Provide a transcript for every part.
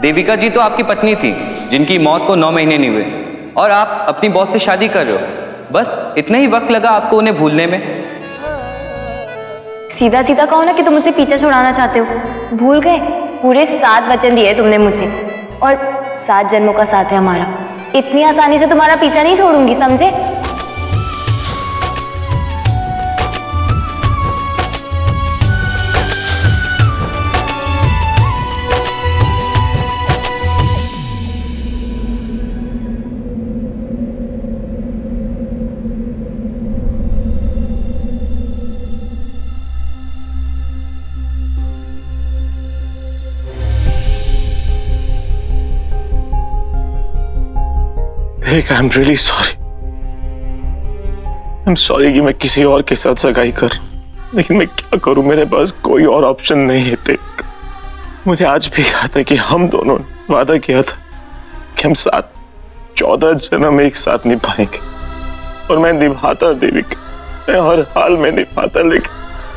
देविका जी तो आपकी पत्नी थी जिनकी मौत को 9 महीने नहीं हुए, और आप अपनी बॉस से शादी कर रहे हो। बस इतना ही वक्त लगा आपको उन्हें भूलने में। सीधा सीधा कहो ना कि तुम मुझसे पीछा छुड़ाना चाहते हो। भूल गए? पूरे 7 वचन दिए तुमने मुझे, और 7 जन्मों का साथ है हमारा। इतनी आसानी से तुम्हारा पीछा नहीं छोड़ूंगी, समझे? I'm really sorry. I'm sorry कि मैं किसी और के साथ सगाई कर, लेकिन मैं क्या करूं, मेरे पास कोई और ऑप्शन नहीं है। देख, मुझे आज भी याद है कि हम दोनों ने वादा किया था कि हम 14 जन्म एक साथ निभाएंगे, और मैं निभाता देविका, मैं हर हाल में निभाता,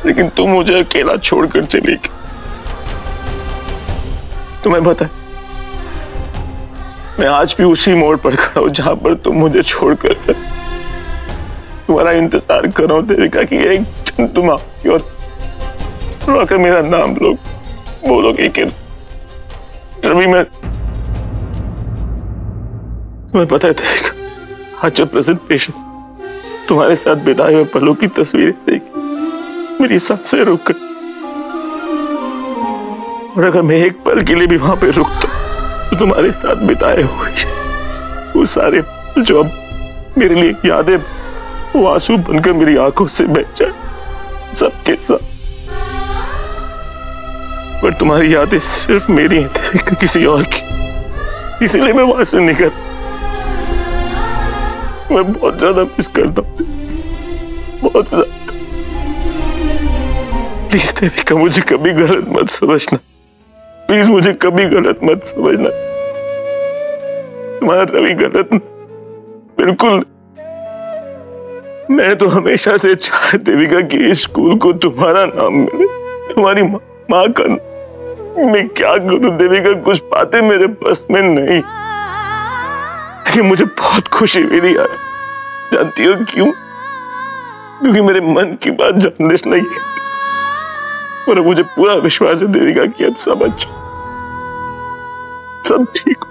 लेकिन तुम मुझे अकेला छोड़कर चली गई। तुम्हें पता है, मैं आज भी उसी मोड़ पर खड़ा हूं जहां पर तुम मुझे छोड़कर तुम्हारा इंतजार कर रहा हूं देविका कि एक दिन तुम आओगी और आकर मेरा नाम लोग बोलोगे कि रवि। मैं तुम्हें पता है देविका, आज जब प्रेजेंटेशन तुम्हारे साथ बिताए हुए पलों की तस्वीरें देखी, मेरी सांसें रुक गई। और अगर मैं एक पल के लिए भी वहां पे रुकता तो तुम्हारे साथ बिताए हुए वो सारे जो अब मेरे लिए यादें, वो आंसू बनकर मेरी आंखों से बह जाए, सबके सब। पर तुम्हारी यादें सिर्फ मेरी हैं, किसी और की। इसीलिए मैं वहां से निकल, मैं बहुत ज्यादा मिस करता हूं, बहुत ज्यादा। प्लीज देविका, मुझे कभी गलत मत समझना, प्लीज मुझे कभी गलत मत समझना। तुम्हारा रवि गलत बिल्कुल। मैं तो हमेशा से चाहता देविका कि इस स्कूल को तुम्हारा नाम मिले, तुम्हारी माँ का। मैं क्या करूं देविका, कुछ बातें मेरे बस में नहीं, लेकिन मुझे बहुत खुशी मिली यार। जानती हो क्यों? क्योंकि मेरे मन की बात जर्नलिस्ट नहीं है, और मुझे पूरा विश्वास है देविका कि अब सब ठीक हो।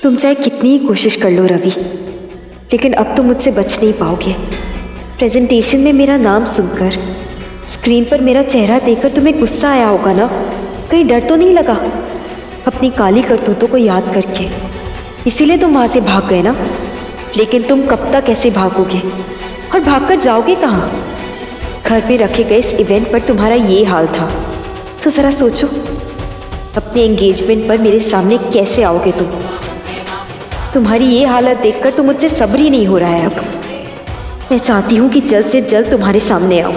तुम चाहे कितनी ही कोशिश कर लो रवि, लेकिन अब तुम मुझसे बच नहीं पाओगे। प्रेजेंटेशन में मेरा नाम सुनकर, स्क्रीन पर मेरा चेहरा देखकर तुम्हें गुस्सा आया होगा ना? कहीं डर तो नहीं लगा अपनी काली करतूतों को याद करके? इसीलिए तुम वहां से भाग गए ना? लेकिन तुम कब तक ऐसे भागोगे, और भागकर जाओगे कहाँ? घर पे रखे गए इस इवेंट पर तुम्हारा ये हाल था, तो जरा सोचो अपने एंगेजमेंट पर मेरे सामने कैसे आओगे तुम? तुम्हारी ये हालत देखकर तो मुझसे सब्र ही नहीं हो रहा है अब। मैं चाहती हूँ कि जल्द से जल्द तुम्हारे सामने आऊँ,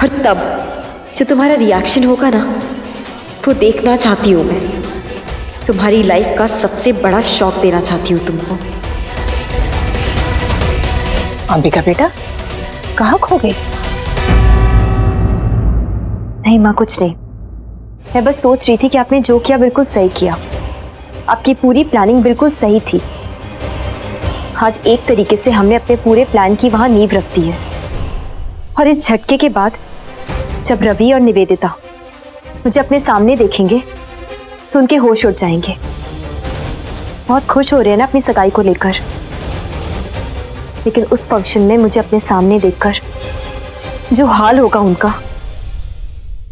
और तब जो तुम्हारा रिएक्शन होगा ना, वो देखना चाहती हूँ मैं। तुम्हारी लाइफ का सबसे बड़ा शौक देना चाहती हूँ तुमको। अंबिका बेटा, कहाँ खो गई? नहीं माँ, कुछ नहीं। मैं बस सोच रही थी कि आपने जो किया बिल्कुल सही किया। आपकी पूरी प्लानिंग बिल्कुल सही थी। आज एक तरीके से हमने अपने पूरे प्लान की वहां नींव रख दी है, और इस झटके के बाद जब रवि और निवेदिता मुझे अपने सामने देखेंगे तो उनके होश उड़ जाएंगे। बहुत खुश हो रहे हैं ना अपनी सगाई को लेकर, लेकिन उस फंक्शन में मुझे अपने सामने देखकर जो हाल होगा उनका,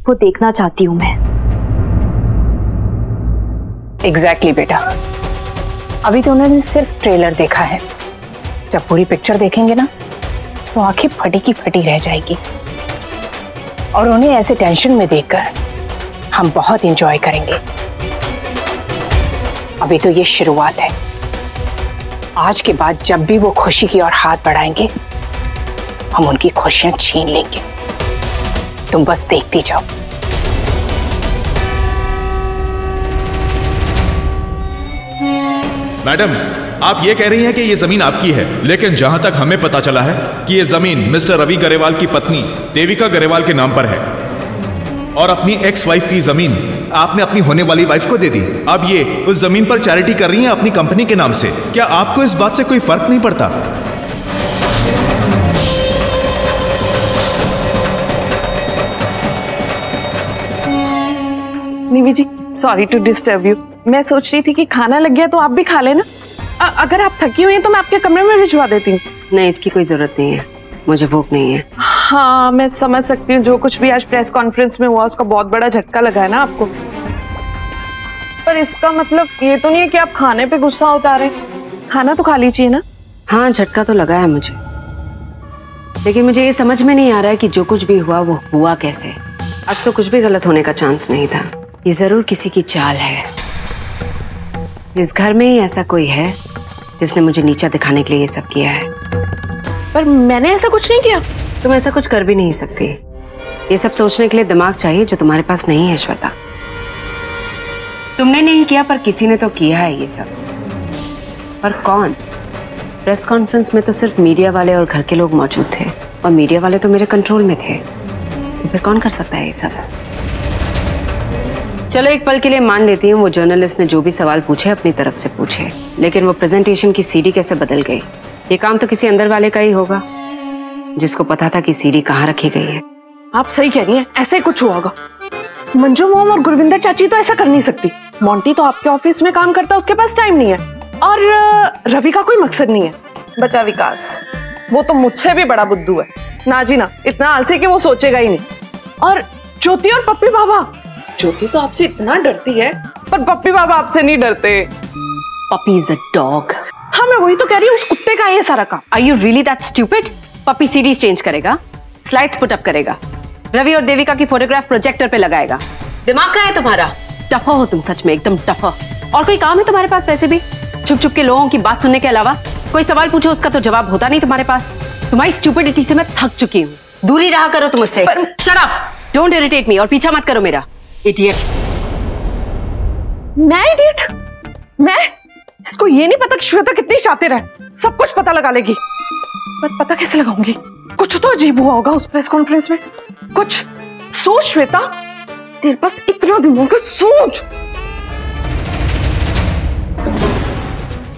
वो देखना चाहती हूं मैं। एग्जैक्टली बेटा, अभी तो उन्होंने सिर्फ ट्रेलर देखा है। जब पूरी पिक्चर देखेंगे ना, तो आंखें फटी की फटी रह जाएगी, और उन्हें ऐसे टेंशन में देखकर हम बहुत एंजॉय करेंगे। अभी तो ये शुरुआत है। आज के बाद जब भी वो खुशी की ओर हाथ बढ़ाएंगे, हम उनकी खुशियां छीन लेंगे। तुम बस देखती जाओ। मैडम, आप ये कह रही हैं कि ये जमीन आपकी है, लेकिन जहां तक हमें पता चला है कि ये जमीन मिस्टर रवि गरेवाल की पत्नी देविका गरेवाल के नाम पर है। और अपनी एक्स वाइफ की जमीन आपने अपनी होने वाली वाइफ को दे दी। अब ये उस जमीन पर चैरिटी कर रही हैं अपनी कंपनी के नाम से। क्या आपको इस बात से कोई फर्क नहीं पड़ता? निवी जी, सॉरी टू डिस्टर्ब यू। मैं सोच रही थी कि खाना लग गया तो आप भी खा लेना। अगर आप थकी हुई हैं तो मैं आपके कमरे में भिजवा देती हूँ। नहीं, इसकी कोई जरूरत नहीं है, मुझे भूख नहीं है। हाँ, मैं समझ सकती हूँ, जो कुछ भी आज प्रेस कॉन्फ्रेंस में हुआ उसका बहुत बड़ा झटका लगा है ना आपको। पर इसका मतलब ये तो नहीं है कि आप खाने पे गुस्सा उतारे। खाना तो खा लीजिए ना। हाँ, झटका तो लगा है मुझे, लेकिन मुझे ये समझ में नहीं आ रहा है कि जो कुछ भी हुआ वो हुआ कैसे। आज तो कुछ भी गलत होने का चांस नहीं था। ये जरूर किसी की चाल है। इस घर में ही ऐसा कोई है जिसने मुझे नीचा दिखाने के लिए ये सब किया है। पर मैंने ऐसा कुछ नहीं किया। तुम ऐसा कुछ कर भी नहीं सकती। ये सब सोचने के लिए दिमाग चाहिए जो तुम्हारे पास नहीं है श्वेता। तुमने नहीं किया पर किसी ने तो किया है ये सब। पर कौन? प्रेस कॉन्फ्रेंस में तो सिर्फ मीडिया वाले और घर के लोग मौजूद थे, और मीडिया वाले तो मेरे कंट्रोल में थे। तो फिर कौन कर सकता है ये सब? चलो एक पल के लिए मान लेती हूँ वो जर्नलिस्ट ने जो भी सवाल पूछे अपनी तरफ से पूछे, लेकिन वो प्रेजेंटेशन की सीडी कैसे बदल गई? ये काम तो किसी अंदर वाले का ही होगा जिसको पता था कि सीडी कहाँ रखी गई है। आप सही कह रही हैं, ऐसे ही कुछ हुआ होगा। मंजू मोम और गुरविंदर चाची तो ऐसा कर नहीं सकती। मोंटी तो आपके ऑफिस में काम करता है, उसके पास टाइम नहीं है। और रवि का कोई मकसद नहीं है। बचा विकास, वो तो मुझसे भी बड़ा बुद्धू है ना जी ना, इतना आलसी कि वो सोचेगा ही नहीं। और ज्योति और पप्पी बाबा, ज्योति तो आपसे इतना डरती है पर पप्पी बाबा आपसे नहीं डरते। पप्पी इज अ डॉग। हाँ, मैं वही तो कह रही हूँ, उस कुत्ते का ये सारा काम। Are you really that stupid? पप्पी सीडीज चेंज करेगा, स्लाइड्स पुट अप करेगा, रवि और देविका की फोटोग्राफ प्रोजेक्टर पे लगाएगा। दिमाग कहाँ है तुम्हारा? टफा हो तुम, सच में एकदम टफा। और कोई काम है तुम्हारे पास वैसे भी? छुप छुप के लोगों की बात सुनने के अलावा कोई सवाल पूछो उसका तो जवाब होता नहीं तुम्हारे पास। तुम्हारी स्टूपिडिटी से मैं थक चुकी हूँ। दूरी रहा करो तुम मुझसे। Shut up, don't irritate me, और पीछा मत करो मेरा। इडियट। मैं इडियट? मैं? इसको ये नहीं पता कि श्वेता कितनी शातिर है, सब कुछ पता लगा लेगी। पर पता कैसे लगाऊंगी? कुछ तो अजीब हुआ होगा उस प्रेस कॉन्फ्रेंस में। कुछ सोच श्वेता, तेरे पास इतना दिमाग है, सोच।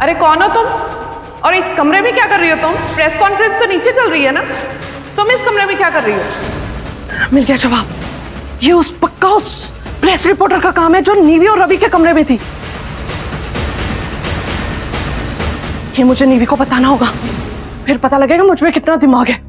अरे कौन हो तुम? और इस कमरे में क्या कर रही हो तुम? प्रेस कॉन्फ्रेंस तो नीचे चल रही है ना, तुम इस कमरे में क्या कर रही हो? मिल गया जवाब। ये उस पक्का उस प्रेस रिपोर्टर का काम है जो नीवी और रवि के कमरे में थी। ये मुझे नीवी को बताना होगा, फिर पता लगेगा मुझ में कितना दिमाग है।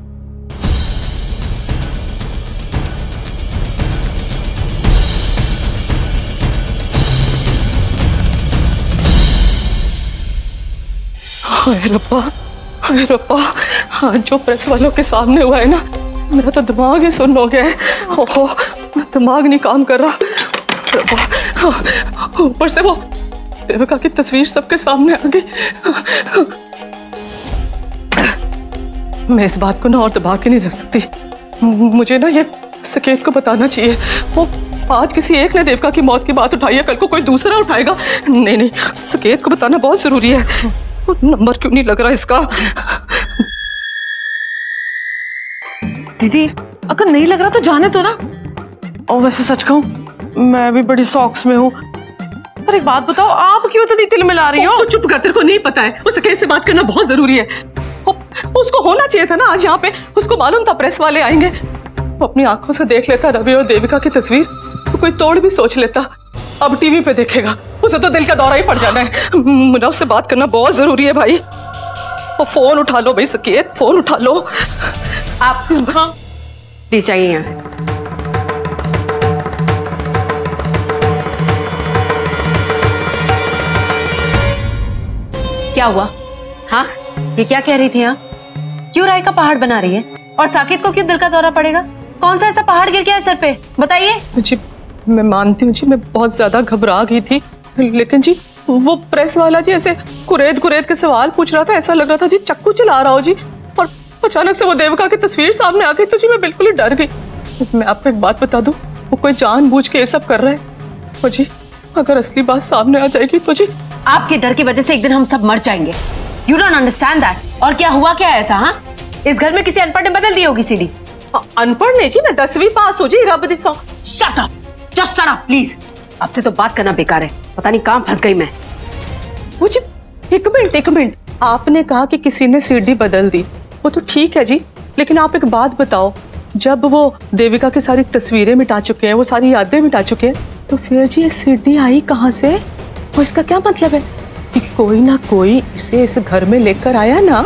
हाय रब्बा, हाय रब्बा, हाँ, जो प्रेस वालों के सामने हुआ है ना, मेरा तो दिमाग ही सुन्न हो गया है। ओहो, मेरा दिमाग नहीं काम कर रहा। रब्बा, ऊपर से वो देविका की तस्वीर सबके सामने आ गई। मैं इस बात को ना और दबा के नहीं रख सकती। मुझे ना ये सकेत को बताना चाहिए। वो आज किसी एक ने देविका की मौत की बात उठाई है, कल को कोई दूसरा उठाएगा। नहीं नहीं, सकेत को बताना बहुत जरूरी है। नंबर क्यों नहीं लग रहा इसका? दीदी, अगर नहीं लग रहा तो जाने दो ना। और वैसे सच कहूं, मैं भी बड़ी शौक्स में हूँ। पर एक बात बताओ, आप क्यों तो तिल मिला रही हो? तो चुप कर, तेरे को नहीं पता है, उस सकेत से बात करना बहुत जरूरी है। उसको होना चाहिए था ना आज यहाँ पे, उसको मालूम था प्रेस वाले आएंगे। वो अपनी आंखों से देख लेता रवि और देविका की तस्वीर तो कोई तोड़ भी सोच लेता। अब टीवी पे देखेगा, उसे तो दिल का दौरा ही पड़ जाना है। मुझे उससे बात करना बहुत जरूरी है भाई। वो फोन उठा लो भाई सकेत, फोन उठा लो आप। प्लीज जाइए यहाँ से। क्या हुआ? हाँ, ये क्या कह रही थी? हाँ, क्यों राय का पहाड़ बना रही है? और साकिब को क्यों दिल का दौरा पड़ेगा? कौन सा ऐसा पहाड़ गिर गया है सर पे? बताइए। जी मैं मानती हूँ जी, मैं बहुत ज्यादा घबरा गई थी, लेकिन जी वो प्रेस वाला जी ऐसे कुरेद कुरेद के सवाल पूछ रहा था, ऐसा लग रहा था जी चक्कू चला रहा हो जी। और अचानक से वो देविका की तस्वीर सामने आ गई तो जी मैं बिल्कुल ही डर गई। मैं आपको एक बात बता दूं, वो कोई जानबूझ के ये सब कर रहा है। तो जी अगर असली बात सामने आ जाएगी तो जी आपके डर की वजह से एक दिन हम सब मर जाएंगे। You don't understand that. और क्या हुआ क्या ऐसा? हाँ, इस घर में किसी अनपढ़ ने बदल दी होगी सीडी, अनपढ़ नहीं जी, मैं 10वीं पास हो जी, रब दी सौ। Shut up, just shut up please. आपसे तो बात करना बेकार है, पता नहीं कहां फंस गई मैं। वो जी एक मिनट, आपने कहा कि किसी ने सीढ़ी बदल दी, वो तो ठीक है जी, लेकिन आप एक बात बताओ, जब वो देविका की सारी तस्वीरें मिटा चुके हैं, वो सारी यादें मिटा चुके हैं, तो फिर जी ये सीढ़ी आई कहाँ से? वो इसका क्या मतलब है कि कोई ना कोई इसे इस घर में लेकर आया ना?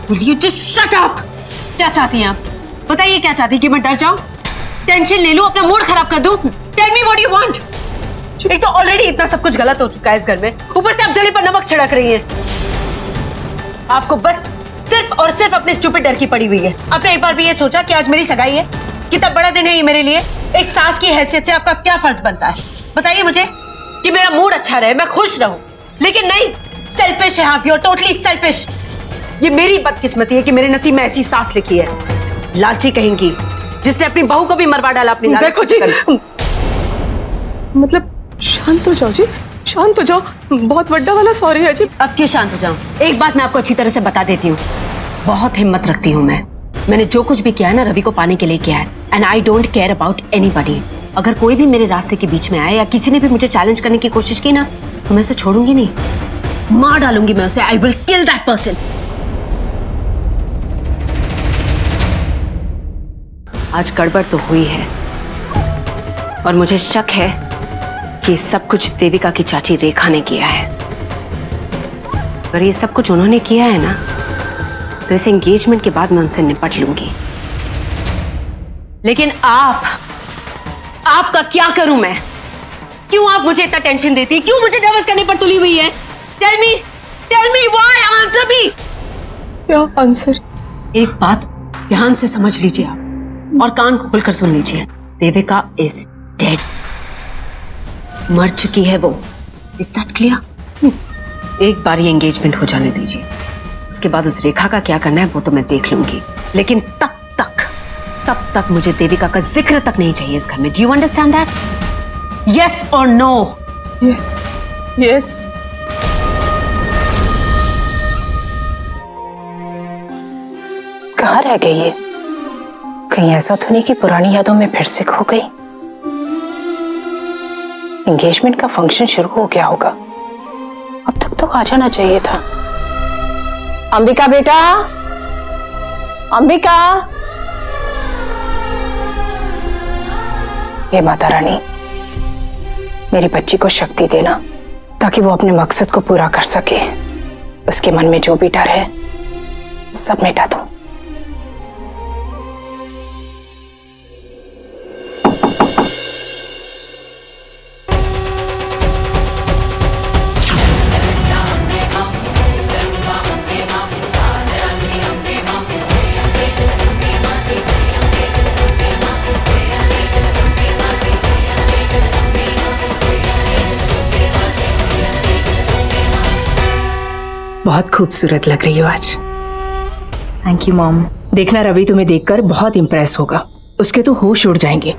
Will you just shut up? क्या चाहती हैं आप? बताइए क्या चाहती हैं, कि मैं डर जाऊं, टेंशन ले लूं, अपना मूड खराब कर दूं? Tell me what you want. एक तो ऑलरेडी इतना सब कुछ गलत हो चुका है इस घर में, ऊपर से आप जले पर नमक छिड़क रही हैं। आपको बस सिर्फ और सिर्फ अपने स्टूपिड डर की पड़ी हुई है। आपने एक बार भी ये सोचा कि आज मेरी सगाई है, कितना बड़ा दिन है ये मेरे लिए? एक सास की हैसियत से आपका क्या फर्ज बनता है? बताइए मुझे कि मेरा मूड अच्छा रहे, मैं खुश रहूं। लेकिन नहीं, सेल्फिश है आप, यू आर टोटली सेल्फिश। ये मेरी बदकिस्मती है कि मेरे नसीब में ऐसी सास लिखी है, लालची कहेंगी, जिसने अपनी बहू को भी मरवा डाला अपनी लालच। देखो जी, मतलब शांत हो जाओ जी, शांत हो जाओ, बहुत बड़ा वाला सॉरी है जी। अब क्यों शांत हो जाऊं? एक बात मैं आपको अच्छी तरह से बता देती हूँ, बहुत हिम्मत रखती हूँ मैंने जो कुछ भी किया है ना रवि को पाने के लिए किया है, and I don't care about anybody. अगर कोई भी मेरे रास्ते के बीच में आए या किसी ने भी मुझे चैलेंज करने की कोशिश की ना, तो मैं उसे छोड़ूंगी नहीं, मार डालूंगी मैं उसे। I will kill that person. आज गड़बड़ तो हुई है और मुझे शक है कि सब कुछ देविका की चाची रेखा ने किया है। अगर ये सब कुछ उन्होंने किया है ना, तो इस एंगेजमेंट के बाद मैं उनसे निपट लूंगी। लेकिन आपका क्या करूं मैं? क्यों आप मुझे इतना टेंशन देती हैं? क्यों मुझे नर्वस करने पर तुली हुई है? Tell me why, answer me. क्या आंसर? एक बात ध्यान से समझ लीजिए आप, और कान खोलकर सुन लीजिए। देविका इज डेड, मर चुकी है वो। Is that clear? एक बार ये एंगेजमेंट हो जाने दीजिए, उसके बाद उस रेखा का क्या करना है वो तो मैं देख लूंगी। लेकिन तब तक मुझे देविका का जिक्र तक नहीं चाहिए इस घर में। Do you understand that? Yes और नो? यस। कहाँ रह गई ये? कहीं ऐसा तो नहीं कि पुरानी यादों में फिर से खो गई? एंगेजमेंट का फंक्शन शुरू हो गया होगा, अब तक तो आ जाना चाहिए था। अंबिका बेटा, अंबिका। हे माता रानी, मेरी बच्ची को शक्ति देना ताकि वो अपने मकसद को पूरा कर सके। उसके मन में जो भी डर है सब मिटा दो। बहुत खूबसूरत लग रही हो आज। Thank you mom. देखना रवि तुम्हें देखकर बहुत इंप्रेस होगा, उसके तो होश उड़ जाएंगे।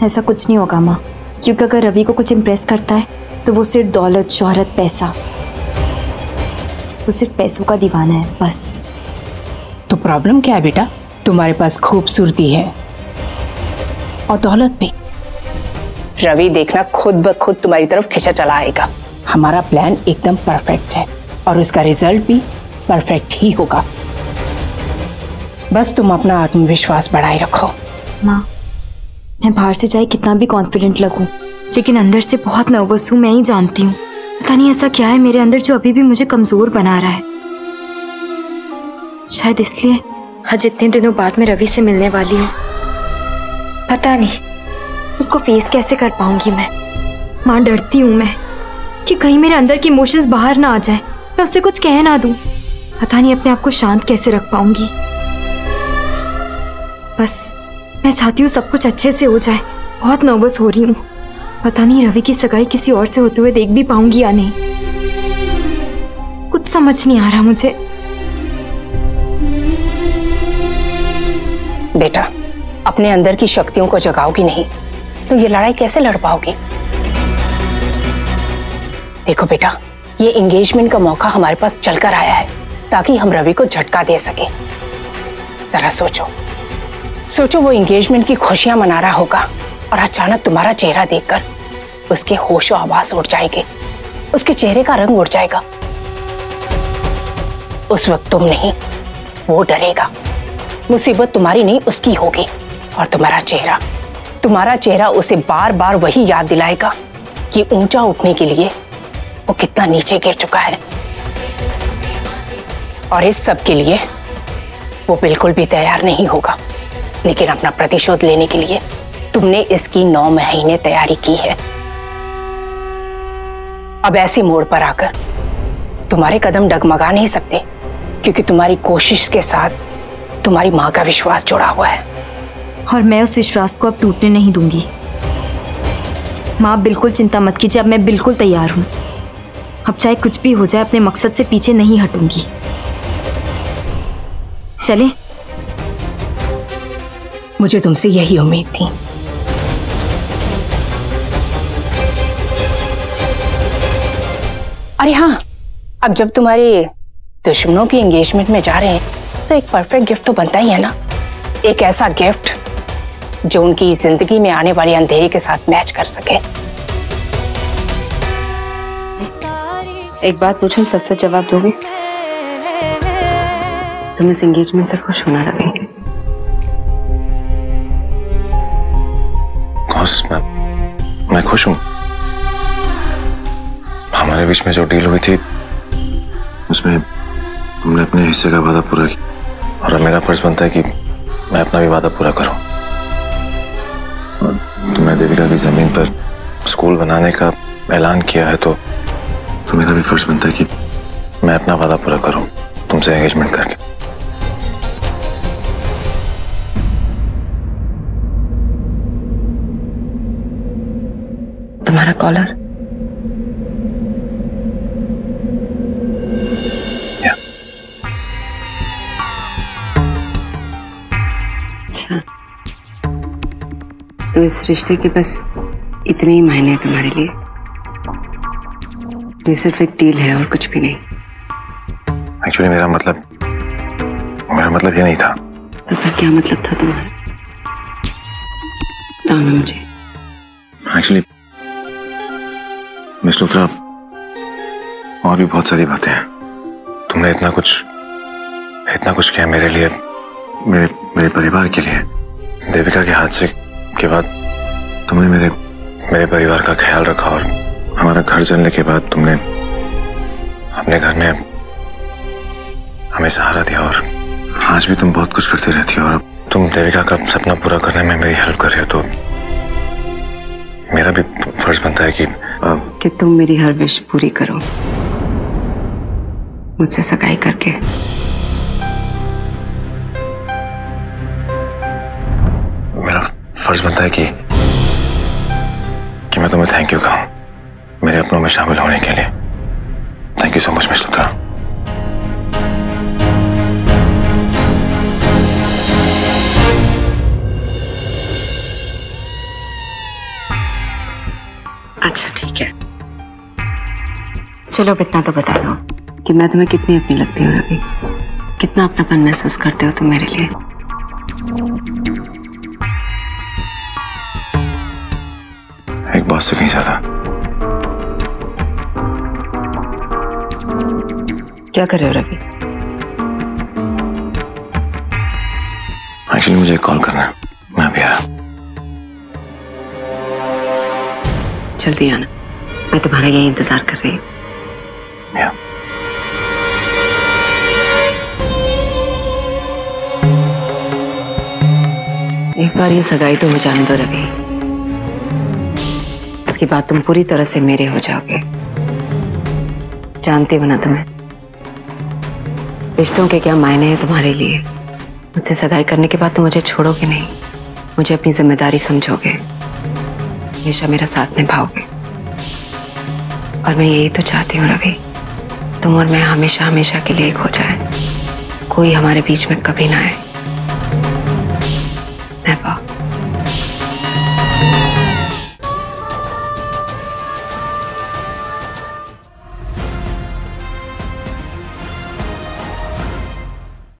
ऐसा कुछ नहीं होगा माँ, क्योंकि अगर रवि को कुछ इम्प्रेस करता है तो वो सिर्फ दौलत, शोहरत, पैसा, वो सिर्फ पैसों का दीवाना है बस। तो प्रॉब्लम क्या है बेटा? तुम्हारे पास खूबसूरती है और दौलत भी। रवि देखना खुद ब खुद तुम्हारी तरफ खिंचा चला आएगा। हमारा प्लान एकदम परफेक्ट है और उसका रिजल्ट भी परफेक्ट ही होगा। बस तुम अपना आत्मविश्वास बढ़ाए रखो। माँ, मैं बाहर से चाहे कितना भी कॉन्फिडेंट लगूं, लेकिन अंदर से बहुत नर्वस हूँ, मैं ही जानती हूँ। पता नहीं ऐसा क्या है मेरे अंदर जो अभी भी मुझे कमजोर बना रहा है। शायद इसलिए आज इतने दिनों बाद मैं रवि से मिलने वाली हूँ। पता नहीं उसको फेस कैसे कर पाऊंगी मैं। माँ, डरती हूँ मैं कि कहीं मेरे अंदर की इमोशंस बाहर ना आ जाए, मैं उससे कुछ कह ना दूं। पता नहीं अपने आप को शांत कैसे रख पाऊंगी। बस मैं चाहती हूँ सब कुछ अच्छे से हो जाए। बहुत नर्वस हो रही हूँ। पता नहीं रवि की सगाई किसी और से होते हुए देख भी पाऊंगी या नहीं। कुछ समझ नहीं आ रहा मुझे। बेटा, अपने अंदर की शक्तियों को जगाओगी नहीं तो ये लड़ाई कैसे लड़ पाओगी? देखो बेटा, ये एंगेजमेंट का मौका हमारे पास चलकर आया है ताकि हम रवि को झटका दे सके। जरा सोचो सोचो, वो एंगेजमेंट की खुशियां मना रहा होगा और अचानक तुम्हारा चेहरा देखकर उसके होशो आवाज उड़ जाएंगे, उसके चेहरे का रंग उड़ जाएगा। उस वक्त तुम नहीं, वो डरेगा। मुसीबत तुम्हारी नहीं उसकी होगी, और तुम्हारा चेहरा उसे बार बार वही याद दिलाएगा कि ऊंचा उठने के लिए वो कितना नीचे गिर चुका है। और इस सब के लिए वो बिल्कुल भी तैयार नहीं होगा, लेकिन अपना प्रतिशोध लेने के लिए तुमने इसकी 9 महीने तैयारी की है। अब ऐसी मोड़ पर आकर तुम्हारे कदम डगमगा नहीं सकते, क्योंकि तुम्हारी कोशिश के साथ तुम्हारी मां का विश्वास जुड़ा हुआ है। और मैं उस विश्वास को अब टूटने नहीं दूंगी। माँ बिल्कुल चिंता मत कीजिए, अब मैं बिल्कुल तैयार हूँ। अब चाहे कुछ भी हो जाए, अपने मकसद से पीछे नहीं हटूंगी। चले? मुझे तुमसे यही उम्मीद थी। अरे हाँ, अब जब तुम्हारे दुश्मनों की एंगेजमेंट में जा रहे हैं तो एक परफेक्ट गिफ्ट तो बनता ही है ना। एक ऐसा गिफ्ट जो उनकी जिंदगी में आने वाले अंधेरे के साथ मैच कर सके। एक बात पूछूं, सच सच जवाब दोगे? तुम इस एंगेजमेंट से खुश होना रवि? मैं खुश हूँ। हमारे बीच में जो डील हुई थी उसमें तुमने अपने हिस्से का वादा पूरा किया, और अब मेरा फर्ज बनता है कि मैं अपना भी वादा पूरा करूं। और तुमने देविका की जमीन पर स्कूल बनाने का ऐलान किया है, तो मेरा भी फर्ज बनता है कि मैं अपना वादा पूरा करूं तुमसे एंगेजमेंट करके। तुम्हारा कॉलर? अच्छा, तो इस रिश्ते के बस इतने ही मायने हैं तुम्हारे लिए? ये सिर्फ एक डील है और कुछ भी नहीं? एक्चुअली मेरा मतलब ये नहीं था। तो फिर क्या मतलब था तुम्हारा? बताओ ना मुझे। एक्चुअली मिस लुथरा, और भी बहुत सारी बातें हैं। तुमने इतना कुछ किया मेरे लिए, मेरे परिवार के लिए। देविका के हादसे के बाद तुमने मेरे परिवार का ख्याल रखा, और हमारा घर जलने के बाद तुमने अपने घर में हमें सहारा दिया, और आज भी तुम बहुत कुछ करते रहती हो। और तुम देविका का सपना पूरा करने में मेरी हेल्प कर रही हो, तो मेरा भी फर्ज बनता है कि तुम मेरी हर विश पूरी करो, मुझसे सगाई करके। मेरा फर्ज बनता है कि मैं तुम्हें थैंक यू कहूं मेरे अपनों में शामिल होने के लिए। Thank you so much miss Luthra. अच्छा ठीक है, चलो अब इतना तो बता दो कि मैं तुम्हें कितनी अपनी लगती हूँ रवि? कितना अपनापन महसूस करते हो तुम मेरे लिए? एक बॉस से कहीं ज्यादा। क्या कर रहे हो रवि? एक्चुअली मुझे कॉल करना है, मैं अभी आया। जल्दी आना, मैं तुम्हारा यही इंतजार कर रही हूँ। एक बार ये सगाई तो हो जाने दो रवि, इसके बाद तुम पूरी तरह से मेरे हो जाओगे। जानती हो ना तुम्हें रिश्तों के क्या मायने हैं तुम्हारे लिए। मुझसे सगाई करने के बाद तुम मुझे छोड़ोगे नहीं, मुझे अपनी जिम्मेदारी समझोगे, हमेशा मेरा साथ निभाओगे। और मैं यही तो चाहती हूँ रवि, तुम और मैं हमेशा हमेशा के लिए एक हो जाए, कोई हमारे बीच में कभी ना आए। नेवर।